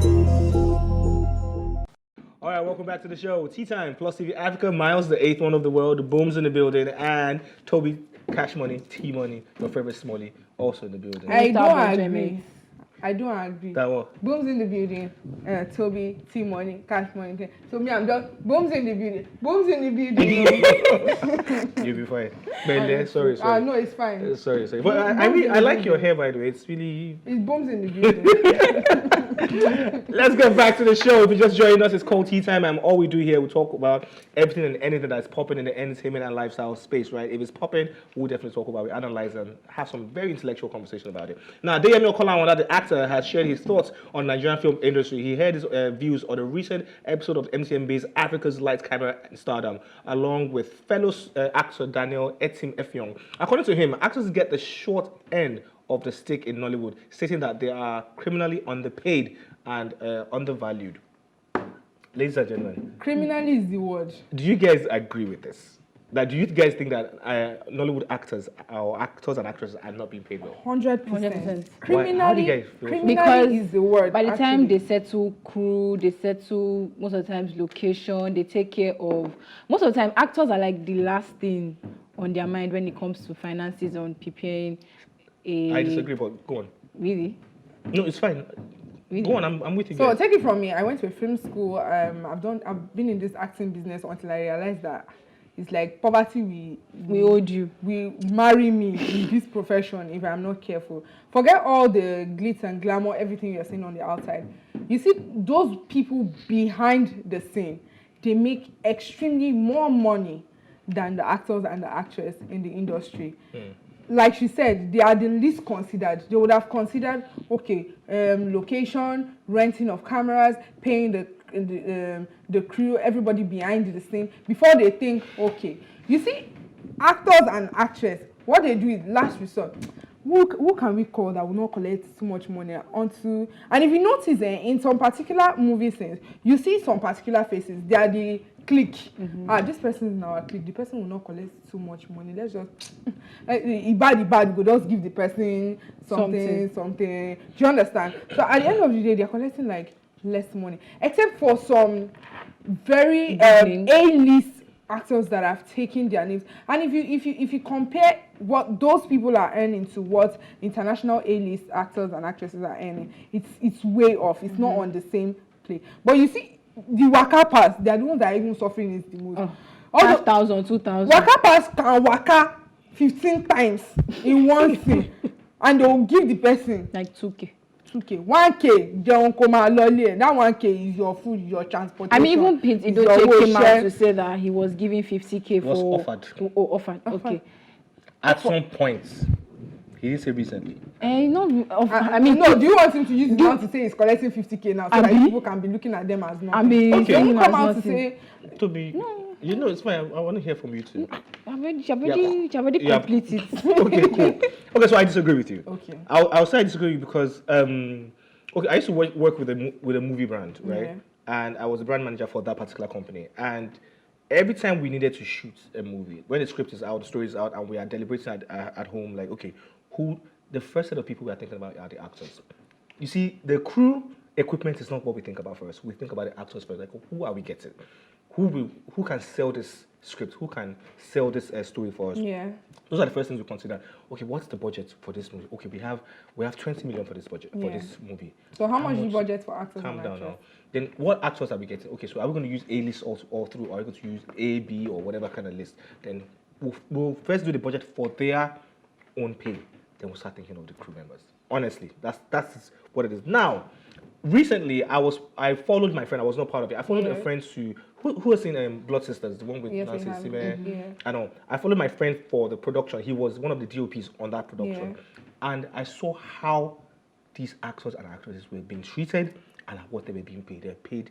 All right, welcome back to the show. Tea Time, PlusTvAfrica, Miles, the eighth one of the world, the Boom's in the building, and Toby, Cash Money, T Money, your favorite Smalley, also in the building. I don't agree. I don't agree. That what? Boom's in the building. Toby, T Money, Cash Money. So me, I'm just Boom's in the building. Boom's in the building. You'll be fine. Ben, sorry. No, it's fine. Sorry. But I like your hair, by the way. It's really... It's Boom's in the building. Let's get back to the show. If you just joined us, it's called Tea Time, and all we do here, we talk about everything and anything that's popping in the entertainment and lifestyle space, right? If it's popping, we'll definitely talk about it, analyze and have some very intellectual conversation about it. Now, Deyemi Okanlowon, the actor, has shared his thoughts on Nigerian film industry. He shared his views on a recent episode of MTN-based Africa's Lights, Camera, and Stardom, along with fellow actor Daniel Etim Effiong. According to him, actors get the short end of the stick in Nollywood, stating that they are criminally underpaid and undervalued. Ladies and gentlemen, criminally is the word. Do you guys agree with this? Do you guys think that Nollywood actors or actors and actresses are not being paid well? 100%. Criminally, how do you guys feel? Because is the word. By the time they settle crew, they settle most of the times location, they take care of. Most of the time, actors are like the last thing on their mind when it comes to finances on preparing a... I disagree, but go on. Really? No, it's fine. Really? Go on, I'm with you. So guys. take it from me. I went to a film school. I've been in this acting business until I realized that it's like poverty. We owed you. Will marry me in this profession if I'm not careful. Forget all the glitz and glamour, everything you're seeing on the outside. You see, those people behind the scene, they make extremely more money than the actors and the actresses in the industry. Like she said, they are the least considered. They would have considered, okay, location, renting of cameras, paying the crew, everybody behind the scene, before they think, okay. You see, actors and actresses, what they do is last resort. Who can we call that will not collect too much money onto? And if you notice, in some particular movie scenes, you see some particular faces. They are the clique. This person is in our clique. The person will not collect too much money. Let's just bad. Go just give the person something. Do you understand? So at the end of the day, they are collecting like less money, except for some very A-list actors that have taken their names. And if you compare what those people are earning to what international A-list actors and actresses are earning, it's way off. It's not on the same play. But you see, the waka pass, they are the ones that are even suffering is the most. 5,000, 2,000. Waka pass can waka 15 times in one thing, and they will give the person like 2K. 1K, that 1K is your food, your transportation. I mean, even Pete Idoche came out to say that he was giving 50K was for... offered. Offered, okay. At some point, he didn't say recently. No, do you want him to use the mouth to say he's collecting 50K now so that people can be looking at them as nothing? Okay. Can you come out to say... Toby, you know, it's fine. I want to hear from you too. I've already completed it. Okay, cool. Okay, so I disagree with you. Okay. I'll say I disagree with you because, okay, I used to work with a movie brand, right? Yeah. And I was the brand manager for that particular company. And every time we needed to shoot a movie, when the script is out, the story is out, and we are deliberating at home, like, okay, the first set of people we are thinking about are the actors. You see, the crew equipment is not what we think about first. We think about the actors first. Like, who are we getting? Who can sell this script? Who can sell this story for us? Yeah. Those are the first things we consider. Okay, what's the budget for this movie? Okay, we have 20 million for this budget for this movie. So how much do you budget for actors? Calm down now. Then what actors are we getting? Okay, so are we going to use A list all through, or are we going to use A, B, or whatever kind of list? Then we'll first do the budget for their own pay. Then we'll start thinking of the crew members. Honestly, that's what it is. Now, recently I followed my friend. I was not part of it. I followed a friend who has seen Blood Sisters, the one with Nancy Sime. I know. I followed my friend for the production. He was one of the DOPs on that production, and I saw how these actors and actresses were being treated and what they were being paid. They're paid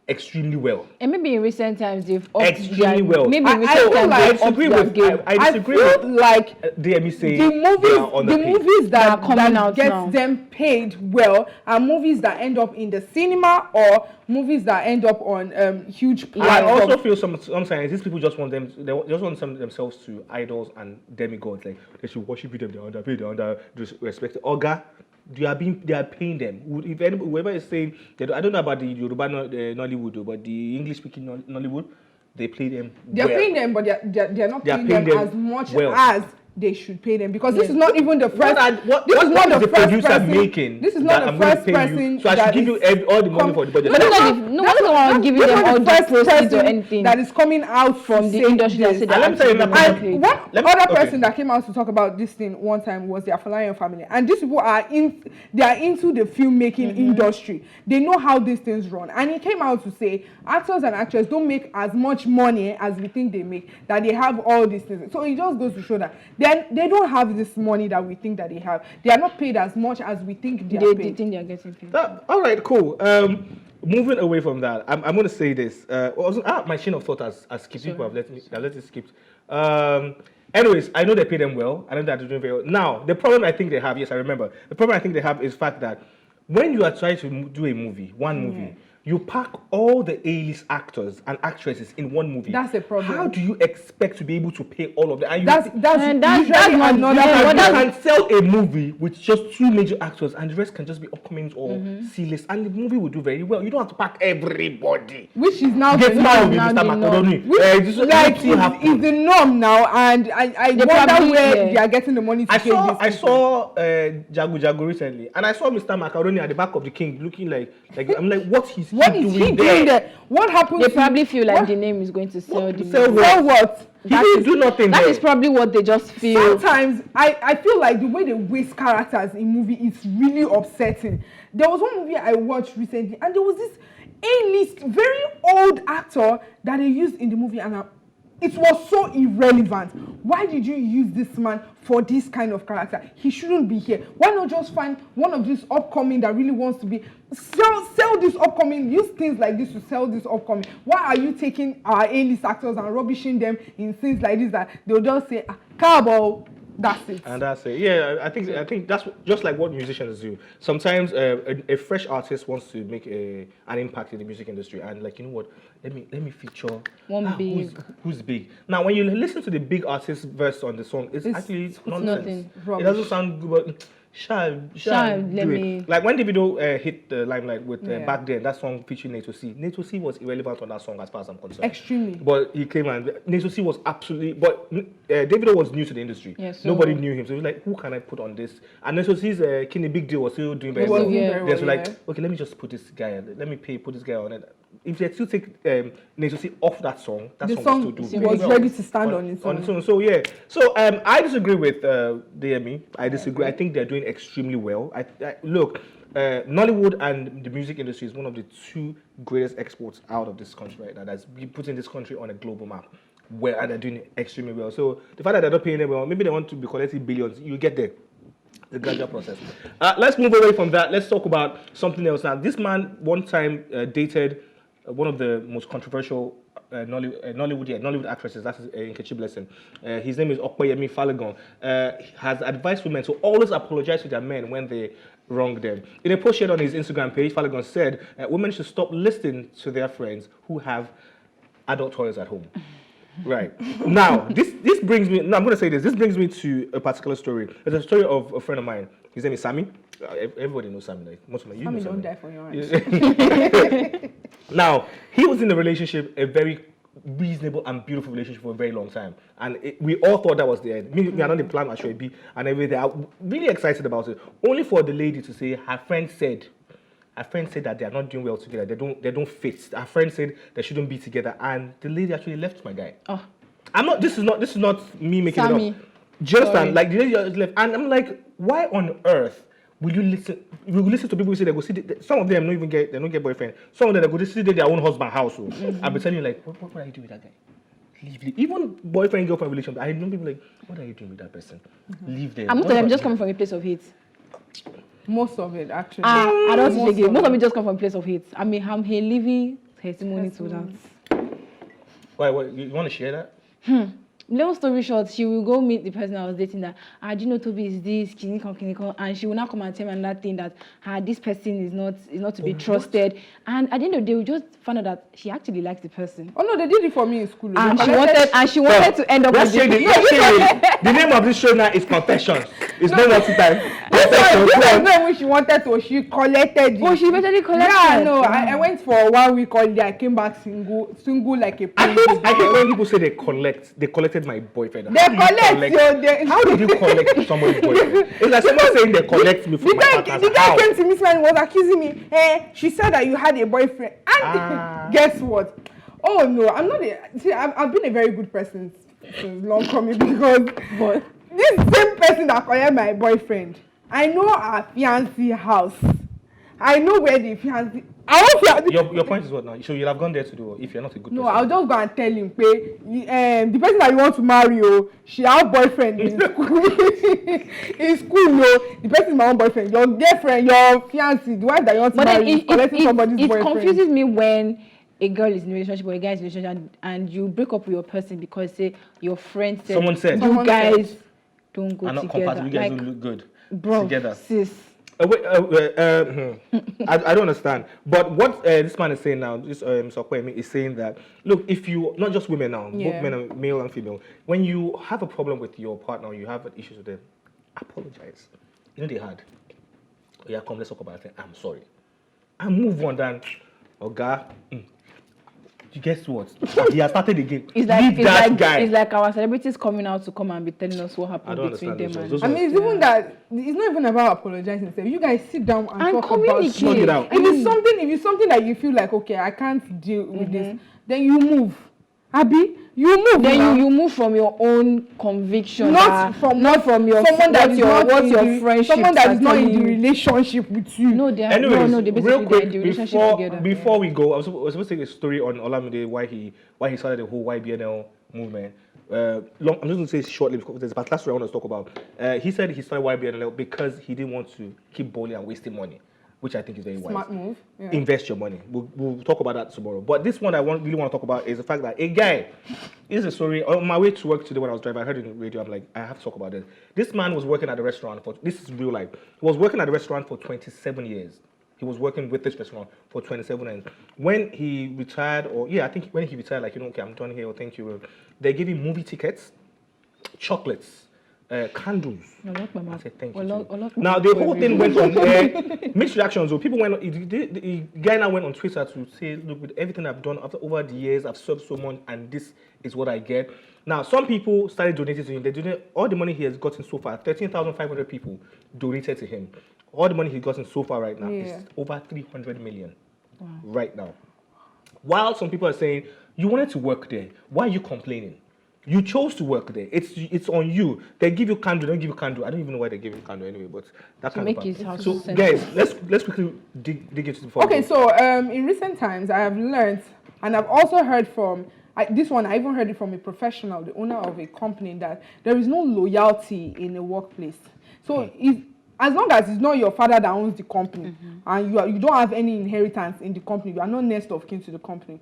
extremely well. And maybe in recent times they've upped extremely well. Maybe in recent times I disagree with like Deyemi saying the movies that gets them paid well are movies that end up in the cinema or movies that end up on huge platforms. I also feel sometimes these people just want themselves to idols and demigods. Like they should worship them, they're underpaid, they're under respect. Oga, they are paying them. If whoever is saying that, I don't know about the Yoruba Nollywood, though, but the English speaking Nollywood, they pay them. They're paying them, but they're not paying them as much as they should pay them, because this is not even the first. This is not the first person making. This is not the first person. So I should give you all the money for the budget. No one giving them all the proceeds or anything that is coming out from the industry. Let me tell you, and one other person that came out to talk about this thing one time was the Falegan family, and these people are into the filmmaking industry. They know how these things run, and he came out to say actors and actresses don't make as much money as we think they make. That they have all these things. So it just goes to show that they don't have this money that we think that they have. They are not paid as much as we think they are paid. They think they are getting paid. All right, cool. Moving away from that, I'm going to say this. My chain of thought has skipped. People have let it skip. Anyways, I know they pay them well. I know that they're doing very well. Now, the problem I think they have, yes, I remember. The problem I think they have is the fact that when you are trying to do a movie, one movie, you pack all the A-list actors and actresses in one movie. That's a problem. How do you expect to be able to pay all of them? And That's not you can sell a movie with just 2 major actors and the rest can just be upcomings or C-list, and the movie will do very well. You don't have to pack everybody. Which is now the norm. It's the norm now, and I wonder where they are getting the money to pay this. I saw Jagu recently, and I saw Mr. Macaroni at the back of the King looking like I'm like, what is he doing there? What happened? They probably feel like the name is going to sell the movie. Sell what? He didn't do nothing. That is probably what they just feel. Sometimes I feel like the way they waste characters in movie is really upsetting. There was one movie I watched recently, and there was this A-list, very old actor that they used in the movie, and it was so irrelevant. Why did you use this man for this kind of character? He shouldn't be here. Why not just find one of these upcoming that really wants to be sell this upcoming, use things like this to sell this upcoming. Why are you taking our A-list actors and rubbishing them in things like this that they'll just say, Cabo, that's it. And that's it. Yeah, I think that's just like what musicians do. Sometimes a fresh artist wants to make an impact in the music industry, and like, you know what? Let me feature who's big. Now, when you listen to the big artist verse on the song, it's actually nonsense. It doesn't sound good. But let me. Like when Davido hit the limelight with back then, that song featuring Nato C. Nato C was irrelevant on that song as far as I'm concerned. Extremely. But he came and Nato C was absolutely. But Davido was new to the industry. Yeah, so nobody knew him, so he was like, who can I put on this? And Nato C's Kenny Big Deal was still doing very well. So like, okay, let me just put this guy. Let me put this guy on it. If they still take Nato C off that song, that song was still was ready to stand on its own. So yeah. So I disagree with Deyemi. I disagree. I think they're doing extremely well. Look, Nollywood and the music industry is one of the 2 greatest exports out of this country right now. That's putting this country on a global map. Where they're doing extremely well. So the fact that they're not paying them well, maybe they want to be collecting billions. You get there. The gradual process. Let's move away from that. Let's talk about something else now. This man one time dated one of the most controversial Nollywood actresses. That's Nkechi Blessing. His name is Opeyemi Falegan. Has advised women to always apologize to their men when they wrong them. In a post shared on his Instagram page, Falegan said women should stop listening to their friends who have adult toys at home. Right. Now, this brings me, I'm going to say this. This brings me to a particular story. It's a story of a friend of mine. His name is Sammy. Everybody knows Sammy. Like, most of you know Sammy. Don't die for your eyes. Now, he was in a relationship, a very reasonable and beautiful relationship for a very long time. And we all thought that was the end. We are not the plan as should be and everything. I'm really excited about it. Only for the lady to say her friend said that they are not doing well together. They don't fit. Her friend said they shouldn't be together, and the lady actually left my guy. Oh, This is not me making Sammy. it up. Just like the lady just left, and I'm like, why on earth will you listen? You listen to people who say they go see. Some of them don't get boyfriend. Some of them they go to see their own husband house. I'll be telling you like, what are you doing with that guy? Leave. Even boyfriend girlfriend relationship. I know people like, what are you doing with that person? Leave them. I'm just coming from a place of hate. Most of it, actually. I don't think it. Most of it just come from a place of hate. I mean, I'm here living testimony to that. Why? What? You want to share that? long story short, she will go meet the person I was dating that, do you know Toby is this, clinical, and she will now come and tell me another thing that this person is not to be trusted. And at the end of the day, we just found out that she actually likes the person. Oh no, they did it for me in school. And she wanted to end up with the name of this show now is Confessions. It's no more time. This was when she wanted to, she collected it. Oh, she eventually collected. Yeah, no, I went for 1 week holiday. I came back single like a prince. I hate when people say they collected my boyfriend. They collect. How did you collect somebody's boyfriend? It's like someone saying they collect me from my partner. The guy came to me and was accusing me. She said that you had a boyfriend. And guess what? Oh no, I'm not I've been a very good person since long coming because but this same person that called my boyfriend, I know our fiancé house. I know where the fiancé. Your point is what now? So you'll have gone there to do if you're not a good person. No, I'll just go and tell him, the person that you want to marry, she have boyfriend in school. In school, no, the person is my own boyfriend. Your girlfriend, your fiancé, the one that you want to marry is collecting somebody's boyfriend. It confuses me when a girl is in a relationship or a guy is in a relationship and you break up with your person because say your friend said you guys don't go together. You guys don't look good together. Sis. I don't understand. But what this man is saying now, this Opeyemi is saying that, look, if you, not just women now, both men, and male and female, when you have a problem with your partner, you have issues with them, apologize. You know they had. Yeah, come, let's talk about it. I'm sorry. And move on then. God. You guess what? He has started again. It's like our celebrities coming out to come and be telling us what happened between them. I mean, it's even that. It's not even about apologizing. You guys sit down and talk about it. If it's something that you feel like, okay, I can't deal with this, then you move. Abi, you move. Then you move from your own conviction, not from your someone that your friendship. Someone that is not in the relationship with you. No, they are. Anyways, no, they basically real quick, in the relationship together. Before we go, I was supposed to take a story on Olamide why he started the whole YBNL movement. I'm just going to say shortly because there's a particular story I want to talk about. He said he started YBNL because he didn't want to keep bowling and wasting money, which I think is very wise. Smart move. Yeah. Invest your money. We'll talk about that tomorrow. But this one I really want to talk about is the fact that a guy, this is a story, on my way to work today when I was driving, I heard it on the radio, I'm like, I have to talk about this. This man was working at a restaurant this is real life. He was working at a restaurant for 27 years. He was working with this restaurant for 27 years. When he retired, when he retired, like, okay, I'm done here, or thank you. They give him movie tickets, chocolates, candles. I said thank you. Now the whole thing went on mixed reactions. So people went. The guy now went on Twitter to say, "Look, with everything I've done over the years, I've served so much, and this is what I get." Now some people started donating to him. They donated all the money he has gotten so far. 13,500 people donated to him. All the money he's gotten so far right now is over 300 million. Right now. While some people are saying, "You wanted to work there. Why are you complaining? You chose to work there. It's on you. They give you candle, don't give you candle. I don't even know why they give you candle anyway, but that's kind of bad. So guys, let's quickly dig into the Okay, so in recent times I have learned, and I've also heard from I even heard it from a professional, the owner of a company, that there is no loyalty in a workplace. So as long as it's not your father that owns the company, and you don't have any inheritance in the company, you are not next of kin to the company,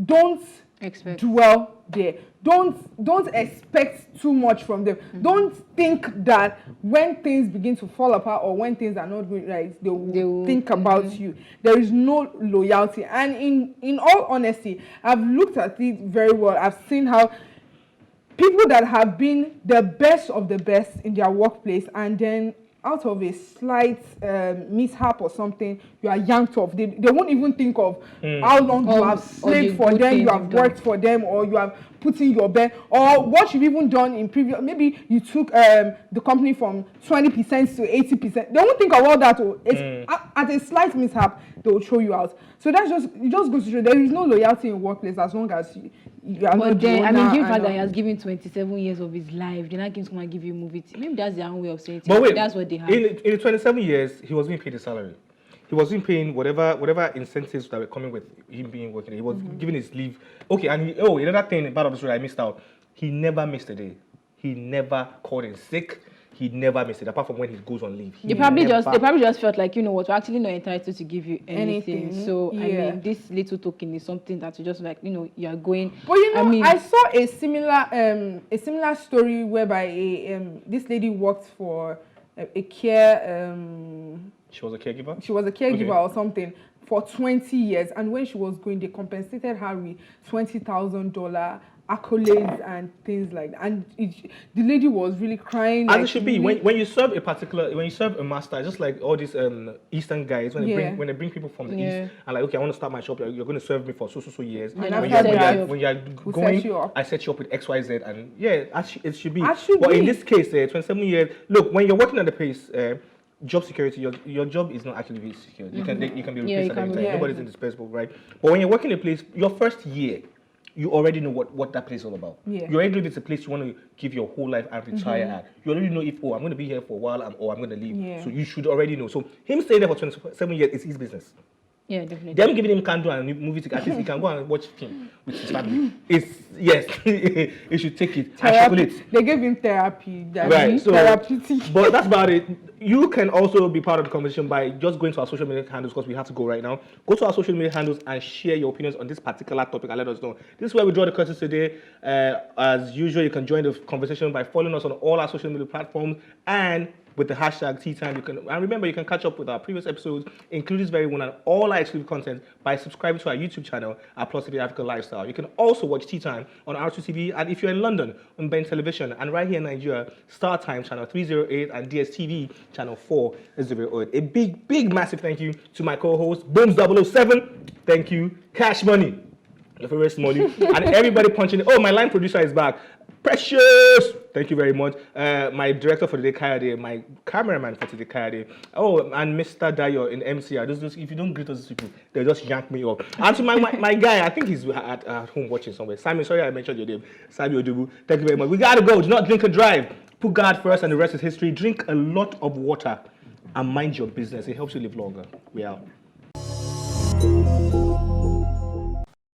don't dwell there. Don't expect too much from them. Don't think that when things begin to fall apart or when things are not going right, they will think about you. There is no loyalty. And in all honesty, I've looked at it very well. I've seen how people that have been the best of the best in their workplace, and then out of a slight mishap or something, you are yanked off. They won't even think of how long you have slaved for them, you have worked for them, or you have put in your bed, or what you've even done in previous. Maybe you took the company from 20% to 80%. They won't think of all that. At a slight mishap, they will throw you out. So it just goes to show there is no loyalty in workplace as long as you are not. Then I mean, given the fact that he has given 27 years of his life, they're not going to come and give you movie. Maybe that's their own way of saying it. But wait, that's what they have. In the 27 years, he was being paid a salary. He was being paid whatever incentives that were coming with him being working. He was given his leave. Okay, and another thing about the story I missed out. He never missed a day. He never called in sick. he never missed it, apart from when he goes on leave. They probably just felt like, you know what, we're actually not entitled to give you anything. So Yeah. I mean, this little token is something that you just like, you know, you're going. But you know, I mean, I saw a similar story whereby this lady worked for a care. She was a caregiver. She was a caregiver or something for 20 years, and when she was going, they compensated her with $20,000 accolades and things like that. And the lady was really crying. As like, it should be. When you serve a master, just like all these Eastern guys, when they bring people from the East, and like, okay, I want to start my shop, you're going to serve me for so years. And when you're we'll going, set you up. I set you up with XYZ, and yeah, it should be. Actually, but in this case, 27 years. Look, when you're working at the place, job security, your job is not actually secure. You can be replaced at any time. Nobody's indispensable, right? But when you're working in a place, your first year, you already know what that place is all about. Yeah. You already know if it's a place you want to give your whole life and retire at. You already know if, I'm going to be here for a while or I'm going to leave. Yeah. So you should already know. So him staying there for 27 years is his business. yeah, definitely. Them giving him candle and movie ticket, at least he can go and watch film with his family. He should take it. And chocolate. They gave him therapy. Right, so, therapeutic. but that's about it. You can also be part of the conversation by just going to our social media handles, because we have to go right now. Go to our social media handles and share your opinions on this particular topic and let us know. This is where we draw the curtains today. As usual, you can join the conversation by following us on all our social media platforms and with the hashtag Tea Time. And remember, you can catch up with our previous episodes, including this very one, and all our exclusive content by subscribing to our YouTube channel at PlusTvAfrica Lifestyle. You can also watch Tea Time on R2TV, and if you're in London, on Ben Television, and right here in Nigeria, Star Time channel 308 and DSTV channel 408. A big, massive thank you to my co-host, Booms007. Thank you. Cash Money, your favorite Smalley, and everybody punching. Oh, my line producer is back. Precious! Thank you very much. My director for today, Kayade, my cameraman for today, Kayade. Oh, and Mr. Dayo in MCR. Those, if you don't greet those people, they'll just yank me up. And to my guy, I think he's at home watching somewhere. Simon, sorry I mentioned your name. Simon Odubu. Thank you very much. We gotta go. Do not drink and drive. Put God first and the rest is history. Drink a lot of water and mind your business. It helps you live longer. We out.